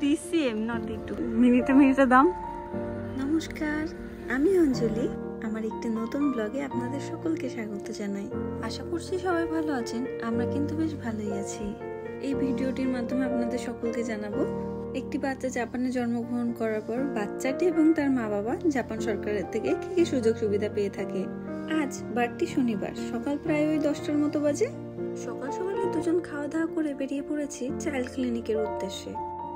DCM not D2 মিনিটে দাম। নমস্কার, আমি অঞ্জলি। আমার একটি নতুন ব্লগে আপনাদের সকলকে স্বাগত জানাই। আশা করছি সবাই ভালো আছেন। আমরা কিন্তু বেশ ভালোই আছি। এই ভিডিওটির মাধ্যমে আপনাদের সকলকে জানাবো একটি বাচ্চা জাপানে জন্মগ্রহণ করার পর বাচ্চাটি এবং তার মা বাবা জাপান সরকারের থেকে কি কি সুযোগ সুবিধা পেয়ে থাকে। আজ বারটি শনিবার, সকাল প্রায় ওই 10টার মতো বাজে। সকাল সকালে দুজন খাওয়া দাওয়া করে বেরিয়ে পড়েছি চাইল্ড ক্লিনিকের উদ্দেশ্যে।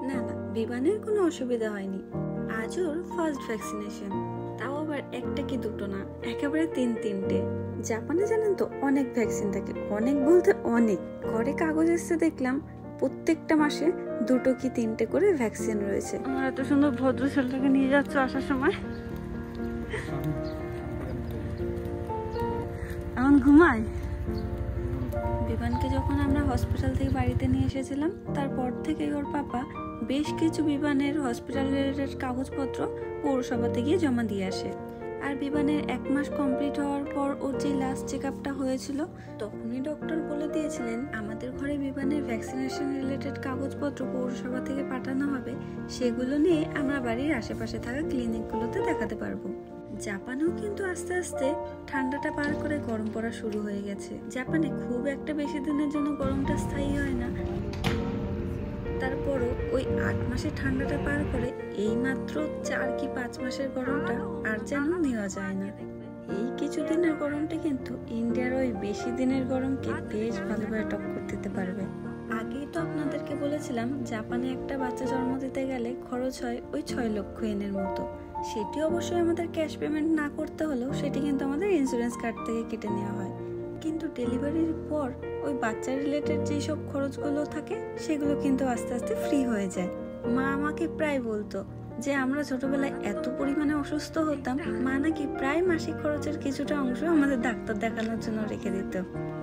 না, বিমানের কোনো অসুবিধা হয়নি। আজ ওর ফার্স্ট ভ্যাকসিনেশন, তাও আবার একটা কি দুটো না, একেবারে তিনটে। জাপানে জানেন তো অনেক ভ্যাকসিন থাকে, অনেক বলতে অনেক। ঘরে কাগজ এসে দেখলাম প্রত্যেকটা মাসে 2 কি 3টে করে ভ্যাকসিন রয়েছে। আমার এত সুন্দর ভদ্র ছেলেটাকে নিয়ে যাচ্ছ আসার সময়, এখন ঘুমায়। বিমানকে যখন আমরা হসপিটাল থেকে বাড়িতে নিয়ে এসেছিলাম, তারপর থেকে ওর পাপা বেশ কিছু বিমানের হসপিটালের কাগজপত্র পৌরসভাতে গিয়ে জমা দিয়ে আসে। আর বিমানের 1 মাস কমপ্লিট হওয়ার পর ওর যে লাস্ট চেক আপটা হয়েছিল, তখনই ডক্টর বলে দিয়েছিলেন আমাদের ঘরে বিমানের ভ্যাকসিনেশন রিলেটেড কাগজপত্র পৌরসভা থেকে পাঠানো হবে, সেগুলো নিয়ে আমরা বাড়ির আশেপাশে থাকা ক্লিনিকগুলোতে দেখাতে পারবো। জাপানেও কিন্তু আস্তে আস্তে ঠান্ডাটা পার করে গরম পড়া শুরু হয়ে গেছে। জাপানে খুব একটা বেশি দিনের জন্য গরমটা স্থায়ী হয় না, তারপরও ওই 8 মাসে ঠান্ডাটা পার করে এই মাত্র 4 কি 5 মাসের গরমটা আর যেন নেওয়া যায় না। এই কিছুদিনের গরমটা কিন্তু ইন্ডিয়ার ওই বেশি দিনের গরমকে বেশ ভালোভাবে টক্কর দিতে পারবে। আগেই তো আপনাদেরকে বলেছিলাম জাপানে একটা বাচ্চা জন্ম দিতে গেলে খরচ হয় ওই 6 লক্ষ ইয়েনের মতো। সেটি অবশ্যই আমাদের ক্যাশ পেমেন্ট না করতে হলেও সেটি কিন্তু আমাদের ইন্স্যুরেন্স কার্ড থেকে কেটে নেওয়া হয়। কিন্তু ডেলিভারির পর ওই বাচ্চা রিলেটেড যেসব খরচগুলো থাকে সেগুলো কিন্তু আস্তে আস্তে ফ্রি হয়ে যায়। মা আমাকে প্রায় বলতো যে আমরা ছোটবেলায় এত পরিমাণে অসুস্থ হতাম, মা নাকি প্রায় মাসিক খরচের কিছুটা অংশ আমাদের ডাক্তার দেখানোর জন্য রেখে দিত।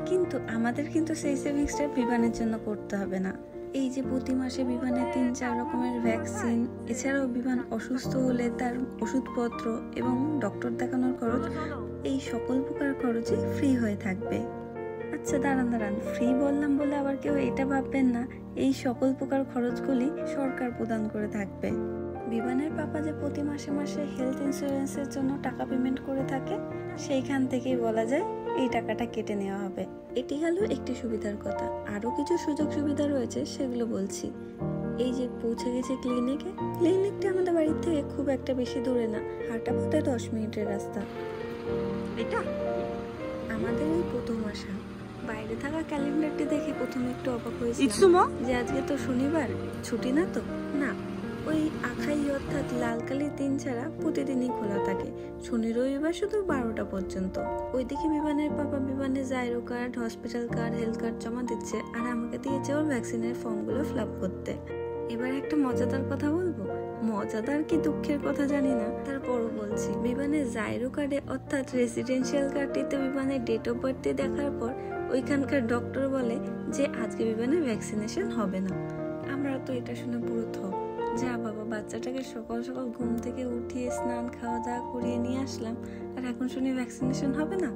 কিন্তু আমাদের কিন্তু সেই সেভিংসটা বিমানের জন্য করতে হবে না। এই যে প্রতি মাসে বিমানে 3-4 রকমের ভ্যাকসিন, এছাড়াও বিমান অসুস্থ হলে তার ওষুধপত্র এবং ডক্টর দেখানোর খরচ, এই সকল প্রকার খরচই ফ্রি হয়ে থাকবে। আচ্ছা দাঁড়ান, ফ্রি বললাম বলে আবার কেউ এটা ভাববেন না এই সকল প্রকার খরচগুলি সরকার প্রদান করে থাকবে। বিমানের পাপা যে প্রতি মাসে মাসে হেলথ ইন্স্যুরেন্সের জন্য টাকা পেমেন্ট করে থাকে, সেইখান থেকেই বলা যায় এই টাকাটা কেটে নেওয়া হবে। এটি হলো একটি সুবিধার কথা। আরো কিছু সুযোগ সুবিধা রয়েছে, সেগুলো বলছি। এই যে পৌঁছে গেছে ক্লিনিকটা আমাদের বাড়ির থেকে খুব একটা বেশি দূরে না, হাঁটা পথে 10 মিনিটের রাস্তা। এটা আমাদের এই প্রথম আসা। বাইরে থাকা ক্যালেন্ডারটি দেখে প্রথমে একটু অবাক হয়েছিল যে আজকে তো শনিবার, ছুটি না তো। না, ওই আখাই অর্থাৎ লালকালির দিন ছাড়া প্রতিদিনই খোলা থাকে, শনি রবিবার শুধু 12টা পর্যন্ত। ওইদিকে বিমানের পাপা বিমানে gyro card, hospital card, health card জমা দিচ্ছে, আর আমাকে দিয়েছে ওর ভ্যাকসিনের ফর্মগুলো ফিল আপ করতে। এবার একটা মজাদার কথা বলবো, মজাদার কি দুঃখের কথা জানি না, তারপরও বলছি। বিমানের জাইরো কার্ডে অর্থাৎ রেসিডেন্সিয়াল কার্ডটিতে বিমানের ডেট অফ বার্থ দেখার পর ওইখানকার ডক্টর বলে যে আজকে বিমানে ভ্যাকসিনেশন হবে না। আমরা তো এটা শুনে পুরো থক, যা বাবা, বাচ্চাটাকে সকাল সকাল ঘুম থেকে উঠিয়ে স্নান খাওয়া দাওয়া করিয়ে নিয়ে আসলাম, আর এখন শুনি ভ্যাকসিনেশন হবে না।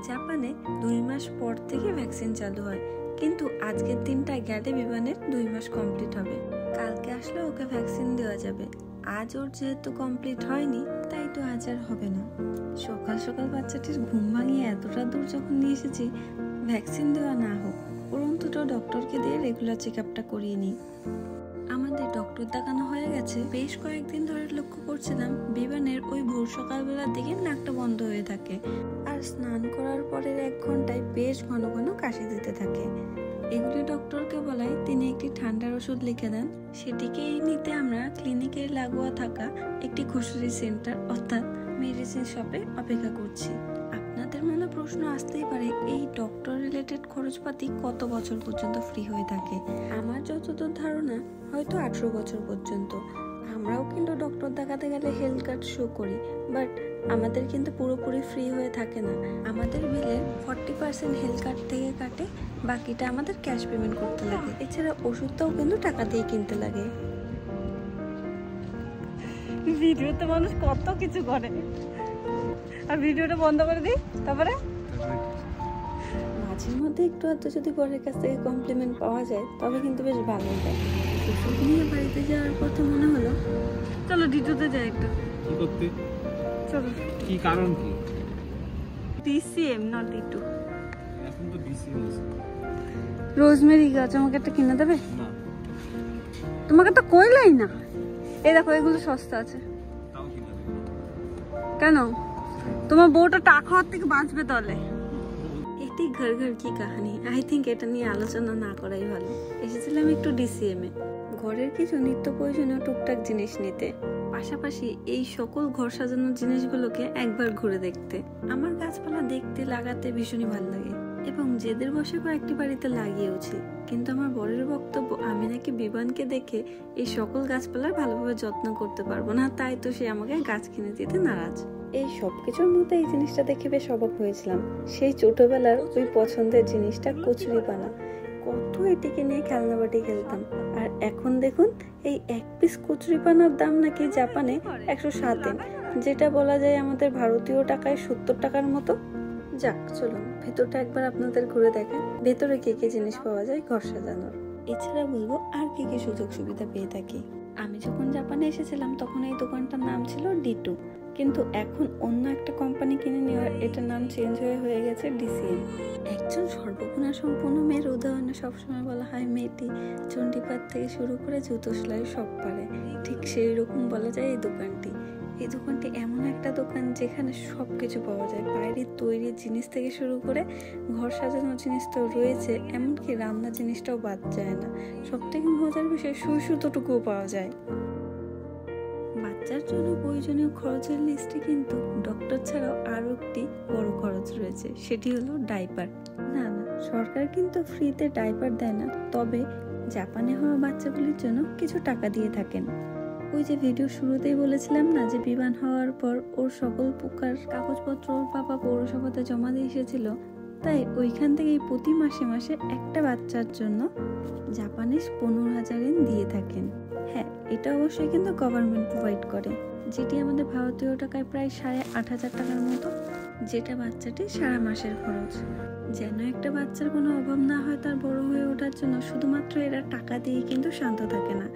জাপানে 2 মাস পর থেকে ভ্যাকসিন চালু হয়, কিন্তু আজকের দিনটা গেলে বিমানের 2 মাস কমপ্লিট হবে। কালকে আসলে ওকে ভ্যাকসিন দেওয়া যাবে। আজ ওর যেহেতু কমপ্লিট হয়নি, তাই তো আজ আর হবে না। সকাল সকাল বাচ্চাটির ঘুম ভাঙিয়ে এতটা দূর যখন নিয়ে এসেছি, ভ্যাকসিন দেওয়া না হোক, উপরন্তু ডক্টরকে দিয়ে রেগুলার চেক আপটা করিয়ে নিই। আমাদের ডক্টর দেখানো হয়ে গেছে। বেশ কয়েকদিন ধরে লক্ষ্য করছিলাম বিমানের ওই ভোর সকালবেলার দিকে নাকটা বন্ধ হয়ে থাকে, আর স্নান করার পরের 1 ঘন্টায় বেশ ঘন ঘন কাশি দিতে থাকে। এগুলি ডক্টরকে বলায় তিনি একটি ঠান্ডার ওষুধ লিখে দেন। সেটিকেই নিতে আমরা ক্লিনিকের লাগোয়া থাকা একটি গ্রোসারি সেন্টার অর্থাৎ মেডিসিন শপে অপেক্ষা করছি। আপনাদের মনে প্রশ্ন আসতেই পারে, এই ডক্টর রিলেটেড খরচপাতি কত বছর পর্যন্ত ফ্রি হয়ে থাকে? আমার যতদূর ধারণা হয়তো 18 বছর পর্যন্ত। আমরাও কিন্তু ডক্টর দেখাতে গেলে হেলথ কার্ড শো করি, বাট আমাদের কিন্তু পুরোপুরি ফ্রি হয়ে থাকে না। আমাদের বিলের 40% হেলথ কার্ড থেকে কাটে, বাকিটা আমাদের ক্যাশ পেমেন্ট করতে লাগে। এছাড়া ওষুধটাও কিন্তু টাকা দিয়ে কিনতে লাগে। ভিডিওতে মানুষ কত কিছু করে, আর ভিডিওটা বন্ধ করে দিই, তারপরে মাঝে মধ্যে একটু আধটু যদি বরের কাছ থেকে কমপ্লিমেন্ট পাওয়া যায় তবে কিন্তু বেশ ভালোই লাগে। ওষুধ নিয়ে বাড়ি ডিটুতে যাওয়ার পথে মনে হলো চলো ডিটুতে যাই একটু। কি করতে? চলো। কি কারণ কি? ডিসিএম না ডিটু। এখন তো ডিসিএম আছে। রোজমেরি গাছ আমাকে একটা কিনে দেবে? না। তোমাকে তো কইলাই না। এই দেখো এগুলো সস্তা আছে। তাও কিনে দেবে। কেন? তোমার বউটা টাকা খাওয়ার থেকে বাঁচবে তাহলে। এটি ঘর ঘর কি কাহিনী, আই থিঙ্ক এটা নিয়ে আলোচনা না করাই ভালো। এসেছিলাম একটু ডিসিএম এ ঘরের কিছু নিত্য প্রয়োজনীয় টুকটাক জিনিস নিতে, পাশাপাশি এই সকল ঘর সাজানোর জিনিসগুলোকে একবার ঘুরে দেখতে। আমার গাছপালা দেখতে লাগাতে ভীষণই ভালো লাগে এবং জেদের বসে কয়েকটি বাড়িতে লাগিয়েওছি, কিন্তু আমার বরের বক্তব্য আমি নাকি বিবানকে দেখে এই সকল গাছপালার ভালোভাবে যত্ন করতে পারবো না, তাই তো সে আমাকে গাছ কিনে দিতে নারাজ। এই সবকিছুর মধ্যে এই জিনিসটা দেখে বেশ অবাক হয়েছিলাম। সেই ছোটবেলার ওই পছন্দের জিনিসটা কচুরিপানা, কত এটিকে নিয়ে খেলনাবাটি খেলতাম। আর এখন দেখুন এই এক পিস কচুরিপানার দাম নাকি জাপানে 107 yen, যেটা বলা যায় আমাদের ভারতীয় টাকায় 70 টাকার মতো। যাক চলুন ভেতরটা একবার আপনাদের ঘুরে দেখেন, ভেতরে কি কি জিনিস পাওয়া যায় ঘর সাজানোর। এছাড়া বলবো আর কি কি সুযোগ সুবিধা পেয়ে থাকি। আমি যখন জাপানে এসেছিলাম তখন এই দোকানটার নাম ছিল ডিটু, কিন্তু এখন অন্য একটা কোম্পানি কিনে নেওয়ার এটার নাম চেঞ্জ হয়ে গেছে ডিসিএম। একজন সর্বগুণা সম্পন্ন মেয়ের উদাহরণে সবসময় বলা হয় মেয়েটি চণ্ডীপাঠ থেকে শুরু করে জুতো সেলাই সব পারে, ঠিক সেই রকম বলা যায় এই দোকানটি। এই দোকানটি এমন একটা দোকান যেখানে সবকিছু পাওয়া যায়, বাইরের তৈরি জিনিস থেকে শুরু করে ঘর সাজানোর জিনিস তো রয়েছে, এমনকি রান্নার জিনিসটাও বাদ যায় না। সব থেকে মজার বিষয় সুই সুতোটুকুও পাওয়া যায়। বাচ্চার জন্য প্রয়োজনীয় খরচের লিস্টে কিন্তু ডক্টর ছাড়াও আরো একটি বড় খরচ রয়েছে, সেটি হলো ডাইপার। না না, সরকার কিন্তু ফ্রিতে ডাইপার দেয় না, তবে জাপানে হওয়া বাচ্চাগুলির জন্য কিছু টাকা দিয়ে থাকেন। ওই যে ভিডিও শুরুতেই বলেছিলাম না যে বিমান হওয়ার পর ওর সকল প্রকার কাগজপত্র ওর বাবা পৌরসভাতে জমা দিয়ে এসেছিল, তাই ওইখান থেকেই প্রতি মাসে মাসে একটা বাচ্চার জন্য জাপানিজ 15,000 yen দিয়ে থাকেন। হ্যাঁ, এটা অবশ্যই কিন্তু গভর্নমেন্ট প্রোভাইড করে, যেটি আমাদের ভারতীয় টাকায় প্রায় 8,500 টাকার মতো, যেটা বাচ্চাটি সারা মাসের খরচ। যেন একটা বাচ্চার কোনো অভাব না হয় তার বড় হয়ে ওঠার জন্য শুধুমাত্র এরা টাকা দিয়ে কিন্তু শান্ত থাকে না,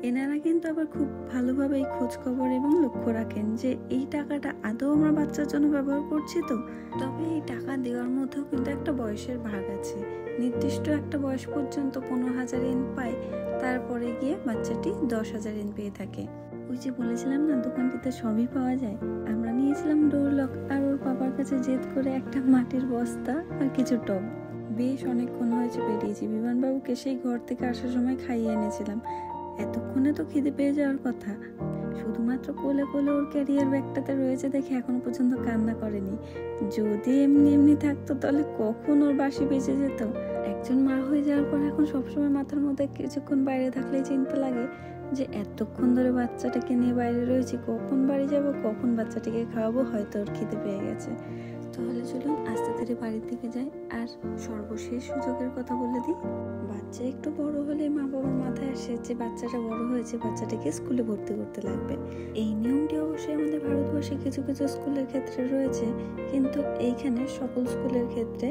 এনারা কিন্তু আবার খুব ভালোভাবে এই খোঁজ খবর এবং লক্ষ্য রাখেন যে এই টাকাটা আদৌ আমরা বাচ্চার জন্য ব্যবহার করছি তো। তবে এই টাকা দেওয়ার মধ্যেও কিন্তু একটা বয়সের ভাগ আছে, নির্দিষ্ট একটা বয়স পর্যন্ত 15,000 yen পায়, তারপরে গিয়ে বাচ্চাটি 10,000 yen পেয়ে থাকে। ওই যে বলেছিলাম না দোকানটিতে সবই পাওয়া যায়, আমরা নিয়েছিলাম ডোর লক আর ওর বাবার কাছে জেদ করে একটা মাটির বস্তা আর কিছু টব। বেশ অনেকক্ষণ হয়েছে বেরিয়েছি, বিমানবাবুকে সেই ঘর থেকে আসার সময় খাইয়ে এনেছিলাম, এতক্ষণে তো খিদে পেয়ে যাওয়ার কথা। শুধুমাত্র কোলে কোলে ওর ক্যারিয়ার ব্যাগটাতে রয়েছে দেখে এখনো পর্যন্ত কান্না করেনি, যদি এমনি এমনি থাকতো তাহলে কখন ওর বাসি বেঁচে যেত। একজন মা হয়ে যাওয়ার পর এখন সবসময় মাথার মধ্যে কিছুক্ষণ বাইরে থাকলেই চিন্তা লাগে যে এতক্ষণ ধরে বাচ্চাটাকে নিয়ে বাইরে রয়েছি, কখন বাড়ি যাব, কখন বাচ্চাটিকে খাওয়াবো, হয়তো ওর খিদে পেয়ে গেছে। তাহলে চলুন আস্তে ধীরে বাড়ির দিকে যাই। আর সর্বশেষ সুযোগের কথা বলে দিই, বাচ্চা একটু বড় হলে মা বাবার মাথায় আসে যে বাচ্চাটা বড় হয়েছে, বাচ্চাটাকে স্কুলে ভর্তি করতে লাগবে। এই নিয়মটি অবশ্যই আমাদের ভারতবর্ষে কিছু কিছু স্কুলের ক্ষেত্রে রয়েছে, কিন্তু এইখানে সকল স্কুলের ক্ষেত্রে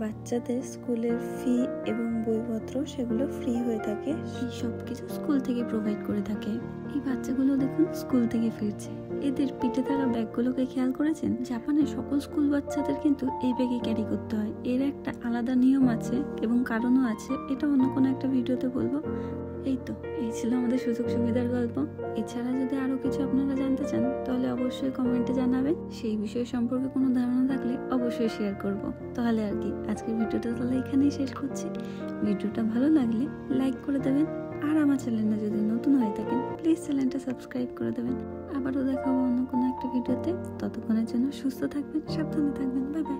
বাচ্চাদের স্কুলের ফি এবং বইপত্র সেগুলো ফ্রি হয়ে থাকে, এই সব কিছু স্কুল থেকে প্রোভাইড করে থাকে। এই বাচ্চাগুলো দেখুন স্কুল থেকে ফিরছে, এদের পিঠে থাকা ব্যাগগুলোকে খেয়াল করেছেন? জাপানের সকল স্কুল বাচ্চাদের কিন্তু এই ব্যাগে ক্যারি করতে হয়, এর একটা আলাদা নিয়ম আছে এবং কারণও আছে, এটা অন্য কোনো একটা ভিডিওতে বলবো। এই ছিল আমাদের সুযোগ সুবিধার গল্প। এছাড়া যদি আরো কিছু আপনারা জানতে চান তাহলে অবশ্যই কমেন্টে জানাবেন, সেই বিষয় সম্পর্কে কোনো ধারণা থাকলে অবশ্যই শেয়ার করব। তাহলে আর কি, আজকের ভিডিওটা তাহলে এখানেই শেষ করছি। ভিডিওটা ভালো লাগলে লাইক করে দেবেন, আর আমার চ্যানেলটা যদি নতুন হয়ে থাকেন প্লিজ চ্যানেলটা সাবস্ক্রাইব করে দেবেন। আবারও দেখাবো অন্য কোনো একটা ভিডিওতে, ততক্ষণের জন্য সুস্থ থাকবেন, সাবধানে থাকবেন, বাই বাই।